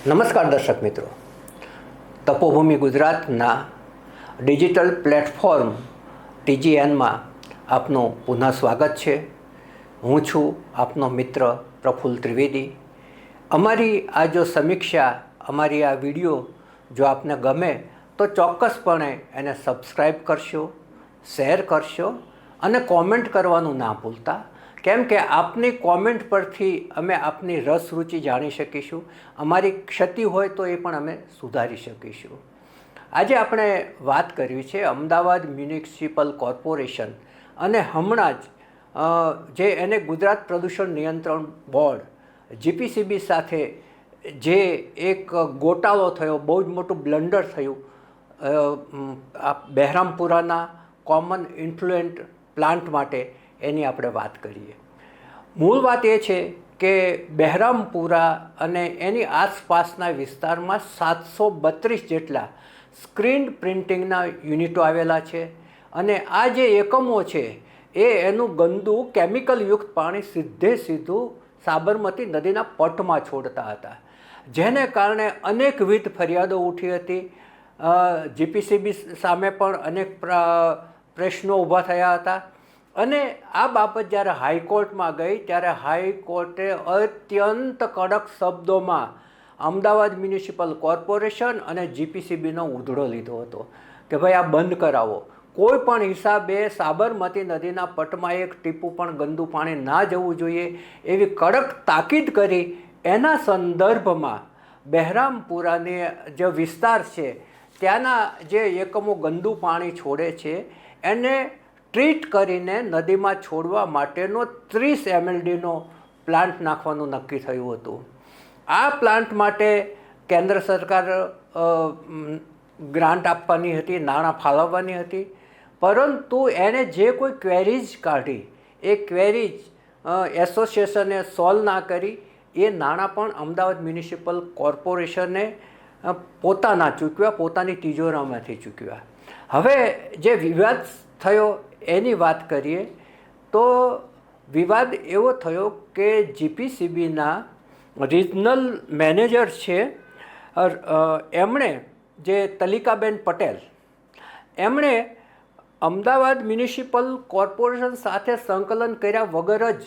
નમસ્કાર દર્શક મિત્રો, તપોભૂમિ ગુજરાતના ડિજિટલ પ્લેટફોર્મ TGNમાં આપનું પુનઃ સ્વાગત છે. હું છું આપનો મિત્ર પ્રફુલ્લ ત્રિવેદી. અમારી આ જો સમીક્ષા, અમારી આ વિડીયો જો આપને ગમે તો ચોક્કસપણે એને સબસ્ક્રાઈબ કરશો, શેર કરશો અને કોમેન્ટ કરવાનું ના ભૂલતા. કેમ કે આપની કોમેન્ટ પરથી અમે આપની રસ રુચિ જાણી શકીશું, અમારી ક્ષતિ હોય તો એ પણ અમે સુધારી શકીશું. આજે આપણે વાત કરવી છે અમદાવાદ મ્યુનિસિપલ કોર્પોરેશન અને હમણાં જ જે એને ગુજરાત પ્રદૂષણ નિયંત્રણ બોર્ડ GPCB સાથે જે એક ગોટાળો થયો, બહુ જ મોટું બ્લન્ડર થયું આ બહેરામપુરાના કોમન ઇન્ફ્લુએન્ટ પ્લાન્ટ માટે, એની આપણે વાત કરીએ. મૂળ વાત એ છે કે બહેરામપુરા અને એની આસપાસના વિસ્તારમાં 732 જેટલા સ્ક્રીન પ્રિન્ટિંગના યુનિટો આવેલા છે અને આ જે એકમો છે એ એનું ગંદુ કેમિકલયુક્ત પાણી સીધું સાબરમતી નદીના પટમાં છોડતા હતા, જેને કારણે અનેકવિધ ફરિયાદો ઉઠી હતી. GPCB સામે પણ અનેક પ્રશ્નો ઊભા થયા હતા અને આ બાબત જ્યારે હાઈકોર્ટમાં ગઈ ત્યારે હાઈકોર્ટે અત્યંત કડક શબ્દોમાં અમદાવાદ મ્યુનિસિપલ કોર્પોરેશન અને GPCBનો ઉધડો લીધો હતો કે ભાઈ આ બંધ કરાવો. કોઈ પણ હિસાબે સાબરમતી નદીના પટમાં એક ટીપું પણ ગંદુ પાણી ના જવું જોઈએ એવી કડક તાકીદ કરી. એના સંદર્ભમાં બહેરામપુરાની જે વિસ્તાર છે ત્યાંના જે એકમો ગંદુ પાણી છોડે છે એને ટ્રીટ કરીને નદીમાં છોડવા માટેનો 30 MLDનો પ્લાન્ટ નાખવાનું નક્કી થયું હતું. આ પ્લાન્ટ માટે કેન્દ્ર સરકાર ગ્રાન્ટ આપવાની હતી, નાણાં ફાળવવાની હતી, પરંતુ એણે જે કોઈ ક્વેરીઝ કાઢી એ ક્વેરીઝ એસોસિએશને સોલ્વ ના કરી. એ નાણાં પણ અમદાવાદ મ્યુનિસિપલ કોર્પોરેશને પોતાના ચૂકવ્યા, પોતાની તિજોરીમાંથી ચૂકવ્યા. હવે જે વિવાદ થયો એની વાત કરીએ તો વિવાદ એવો થયો કે GPCBના રિજનલ મેનેજર છે એમણે, જે તલિકાબેન પટેલ, એમણે અમદાવાદ મ્યુનિસિપલ કોર્પોરેશન સાથે સંકલન કર્યા વગર જ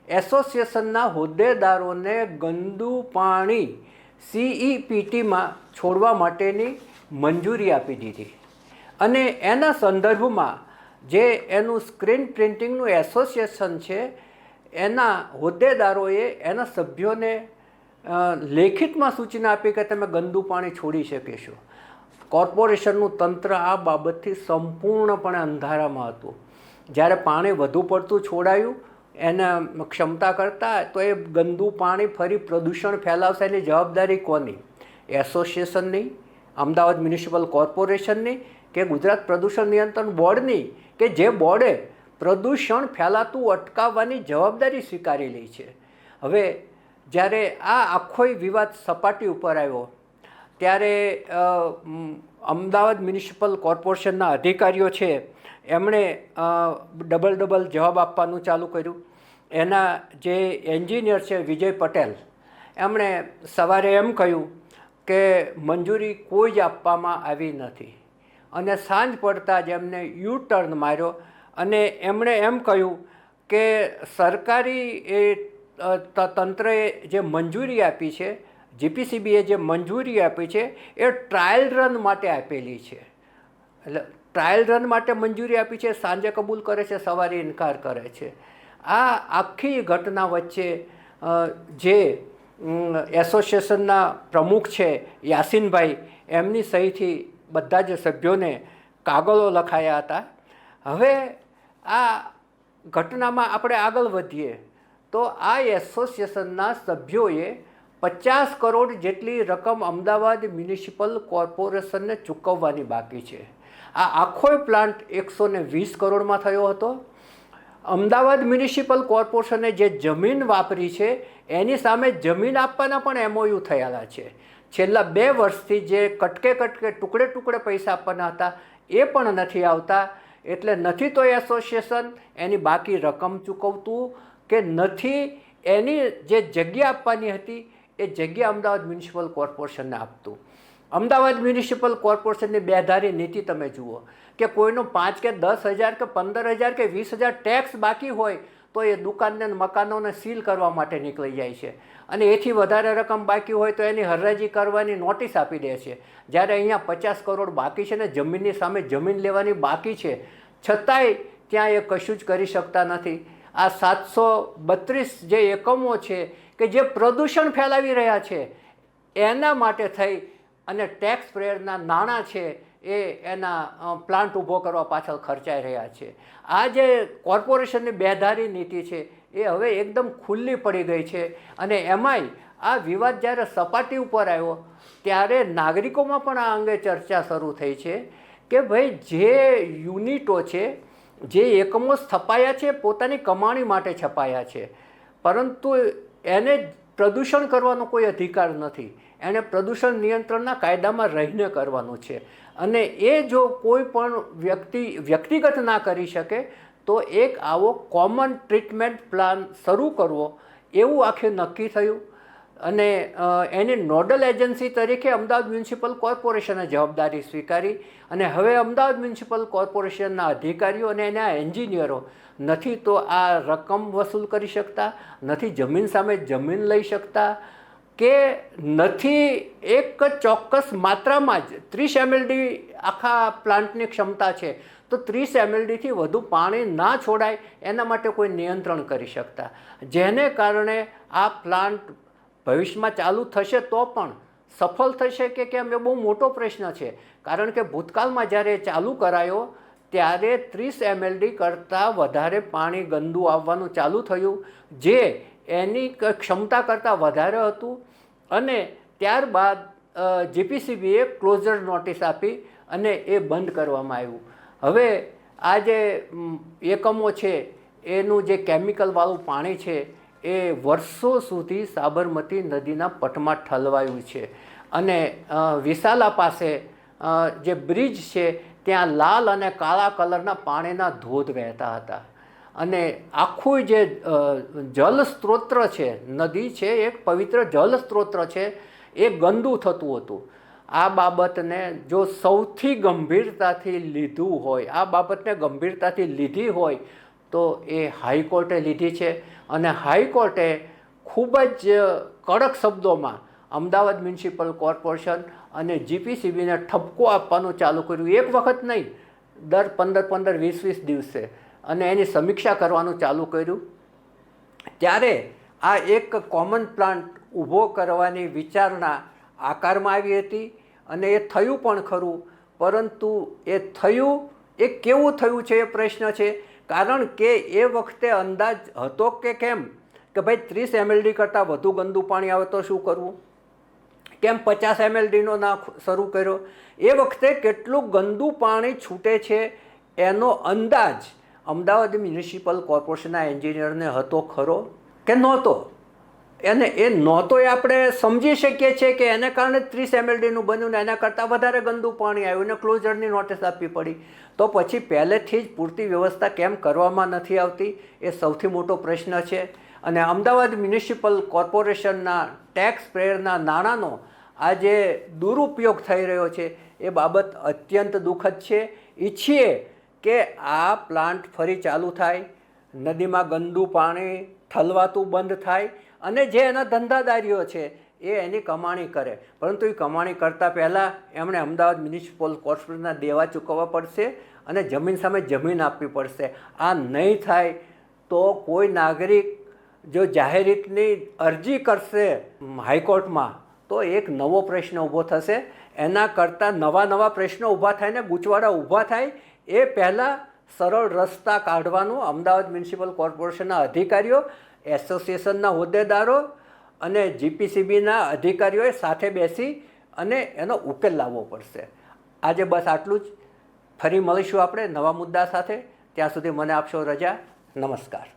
એસોસિએશનના હોદ્દેદારોને ગંદુ પાણી CEPTમાં છોડવા માટેની મંજૂરી આપી દીધી અને એના સંદર્ભમાં જે એનું સ્ક્રીન પ્રિન્ટિંગનું એસોસિએશન છે એના હોદ્દેદારોએ એના સભ્યોને લેખિતમાં સૂચના આપી કે તમે ગંદુ પાણી છોડી શકીશો. કોર્પોરેશનનું તંત્ર આ બાબતથી સંપૂર્ણપણે અંધારામાં હતું. જ્યારે પાણી વધુ પડતું છોડાયું એના ક્ષમતા કરતાં, તો એ ગંદુ પાણી ફરી પ્રદૂષણ ફેલાવશે. એની જવાબદારી કોની? એસોસિએશનની, અમદાવાદ મ્યુનિસિપલ કોર્પોરેશનની કે ગુજરાત પ્રદૂષણ નિયંત્રણ બોર્ડની, કે જે બોર્ડે પ્રદૂષણ ફેલાતું અટકાવવાની જવાબદારી સ્વીકારી લી છે. હવે જ્યારે આ આખોય વિવાદ સપાટી ઉપર આવ્યો ત્યારે અમદાવાદ મ્યુનિસિપલ કોર્પોરેશનના અધિકારીઓ છે એમણે ડબલ જવાબ આપવાનું ચાલુ કર્યું. એના જે એન્જિનિયર છે વિજય પટેલ, એમણે સવારે એમ કહ્યું કે મંજૂરી કોઈ જ આપવામાં આવી નથી અને સાંજ પડતાં જ એમને યુ-ટર્ન માર્યો અને એમણે એમ કહ્યું કે સરકારી એ તંત્રએ જે મંજૂરી આપી છે, GPCBએ જે મંજૂરી આપી છે એ ટ્રાયલ રન માટે આપેલી છે. એટલે ટ્રાયલ રન માટે મંજૂરી આપી છે, સાંજે કબૂલ કરે છે, સવારે ઇનકાર કરે છે. આ આખી ઘટના વચ્ચે જે એસોસિએશનના પ્રમુખ છે યાસીનભાઈ, એમની સહીથી બધા જ સભ્યોને કાગળો લખાયા હતા. હવે આ ઘટનામાં આપણે આગળ વધીએ તો આ એસોસિએશનના સભ્યોએ 50 કરોડ જેટલી રકમ અમદાવાદ મ્યુનિસિપલ કોર્પોરેશનને ચૂકવવાની બાકી છે. આ આખો પ્લાન્ટ 120 કરોડમાં થયો હતો. અમદાવાદ મ્યુનિસિપલ કોર્પોરેશને જે જમીન વાપરી છે એની સામે જમીન આપવાના પણ MOU થયેલા છે. છેલ્લા 2 વર્ષથી જે કટકે ટુકડે પૈસા આપવાના હતા એ પણ નથી આવતા. એટલે નથી તો એસોસિએશન એની બાકી રકમ ચૂકવતું કે નથી એની જે જગ્યા આપવાની હતી એ જગ્યા અમદાવાદ મ્યુનિસિપલ કોર્પોરેશનને આપતું. અમદાવાદ મ્યુનિસિપલ કોર્પોરેશનની બેધારી નીતિ તમે જુઓ કે કોઈનો 5 કે 10,000 કે 15,000 કે 20,000 ટેક્સ બાકી હોય તો એ દુકાનને મકાનોને સીલ કરવા માટે નીકળી જાય છે, અને એથી વધારે રકમ બાકી હોય તો એની હરાજી કરવાની નોટિસ આપી દે છે. જ્યારે અહીંયા 50 કરોડ બાકી છે ને જમીનની સામે જમીન લેવાની બાકી છે, છતાંય ત્યાં એ કશું જ કરી શકતા નથી. આ 732 જે એકમો છે કે જે પ્રદૂષણ ફેલાવી રહ્યા છે એના માટે થઈ અને ટેક્સ પેયરના નાણાં છે એ એના પ્લાન્ટ ઊભો કરવા પાછળ ખર્ચાઈ રહ્યા છે. આ જે કોર્પોરેશનની બેધારી નીતિ છે એ હવે એકદમ ખુલ્લી પડી ગઈ છે, અને એમાંય આ વિવાદ જ્યારે સપાટી ઉપર આવ્યો ત્યારે નાગરિકોમાં પણ આ અંગે ચર્ચા શરૂ થઈ છે કે ભાઈ જે યુનિટો છે, જે એકમો સ્થપાયા છે પોતાની કમાણી માટે છપાયા છે, પરંતુ એને પ્રદૂષણ કરવાનો કોઈ અધિકાર નથી. એને પ્રદૂષણ નિયંત્રણના કાયદામાં રહીને કરવાનું છે, અને એ જો કોઈ પણ વ્યક્તિગત ના કરી શકે તો એક આવો કોમન ટ્રીટમેન્ટ પ્લાન શરૂ કરવો એવું આખે નક્કી થયું. અને એની નોડલ એજન્સી તરીકે અમદાવાદ મ્યુનિસિપલ કોર્પોરેશને જવાબદારી સ્વીકારી, અને હવે અમદાવાદ મ્યુનિસિપલ કોર્પોરેશનના અધિકારીઓ અને એના એન્જિનિયરો નથી તો આ રકમ વસૂલ કરી શકતા, નથી જમીન સામે જમીન લઈ શકતા, કે નથી એક ચોક્કસ માત્રામાં જ 30 MLD આખા પ્લાન્ટની ક્ષમતા છે તો 30 MLDથી વધુ પાણી ના છોડાય એના માટે કોઈ નિયંત્રણ કરી શકતા, જેને કારણે આ પ્લાન્ટ ભવિષ્યમાં ચાલુ થશે તો પણ સફળ થશે કે કેમ એ બહુ મોટો પ્રશ્ન છે. કારણ કે ભૂતકાળમાં જ્યારે ચાલુ કરાયો ત્યારે 30 MLD કરતાં વધારે પાણી ગંદુ આવવાનું ચાલુ થયું, જે એની ક્ષમતા કરતાં વધારે હતું, અને ત્યારબાદ GPCBએ ક્લોઝર નોટિસ આપી અને એ બંધ કરવામાં આવ્યું. હવે આ જે એકમો છે એનું જે કેમિકલવાળું પાણી છે એ વર્ષો સુધી સાબરમતી નદીના પટમાં ઠલવાયું છે, અને વિશાલા પાસે જે બ્રિજ છે ત્યાં લાલ અને કાળા કલરના પાણીના ધોધ વહેતા હતા, અને આખું જે જલ સ્ત્રોત છે, નદી છે, એક પવિત્ર જલ સ્ત્રોત છે, એ ગંદુ થતું હતું. આ બાબતને જો સૌથી ગંભીરતાથી લીધું હોય, આ બાબતને ગંભીરતાથી લીધી હોય તો એ હાઈકોર્ટે લીધી છે, અને હાઈકોર્ટે ખૂબ જ કડક શબ્દોમાં અમદાવાદ મ્યુનિસિપલ કોર્પોરેશન અને GPCBને ઠપકો આપવાનું ચાલુ કર્યું. એક વખત નહીં, દર 15-20 દિવસે, અને એની સમીક્ષા કરવાનું ચાલુ કર્યું. ત્યારે આ એક કોમન પ્લાન્ટ ઊભો કરવાની વિચારણા આકારમાં આવી હતી, અને એ થયું પણ ખરું, પરંતુ એ થયું એ કેવું થયું છે એ પ્રશ્ન છે. કારણ કે એ વખતે અંદાજ હતો કે કેમ કે ભાઈ 30 MLD કરતાં વધુ ગંદુ પાણી આવે તો શું કરવું, કેમ 50 MLDનો ના શરૂ કર્યો. એ વખતે કેટલું ગંદુ પાણી છૂટે છે એનો અંદાજ અમદાવાદ મ્યુનિસિપલ કોર્પોરેશનના એન્જિનિયરને હતો ખરો કે નહોતો? એને એ નહોતો એ આપણે સમજી શકીએ છીએ કે એને કારણે 30 MLDનું બન્યું ને એના કરતાં વધારે ગંદુ પાણી આવ્યું ને ક્લોઝરની નોટિસ આપવી પડી. તો પછી પહેલેથી જ પૂરતી વ્યવસ્થા કેમ કરવામાં નથી આવતી એ સૌથી મોટો પ્રશ્ન છે. અને અમદાવાદ મ્યુનિસિપલ કોર્પોરેશનના ટેક્સ પેયરના નાણાંનો આ જે દુરુપયોગ થઈ રહ્યો છે એ બાબત અત્યંત દુઃખદ છે. ઈચ્છીએ કે આ પ્લાન્ટ ફરી ચાલુ થાય, નદીમાં ગંદુ પાણી ઠલવાતું બંધ થાય, અને જે એના ધંધાદારીઓ છે એ એની કમાણી કરે, પરંતુ એ કમાણી કરતાં પહેલાં એમણે અમદાવાદ મ્યુનિસિપલ કોર્પોરેશનના દેવા ચૂકવવા પડશે અને જમીન સામે જમીન આપવી પડશે. આ નહીં થાય તો કોઈ નાગરિક જો જાહેર હિતની અરજી કરશે હાઈકોર્ટમાં તો એક નવો પ્રશ્ન ઊભો થશે. એના કરતાં નવા પ્રશ્નો ઊભા થાય ને ગૂંચવાડા ઊભા થાય એ પહેલાં સરળ રસ્તા કાઢવાનું અમદાવાદ મ્યુનિસિપલ કોર્પોરેશનના અધિકારીઓ, એસોસિએશનના હોદ્દેદારો અને GPCBના અધિકારીઓએ સાથે બેસી અને એનો ઉકેલ લાવવો પડશે. આજે બસ આટલું જ. ફરી મળીશું આપણે નવા મુદ્દા સાથે. ત્યાં સુધી મને આપશો રજા. નમસ્કાર.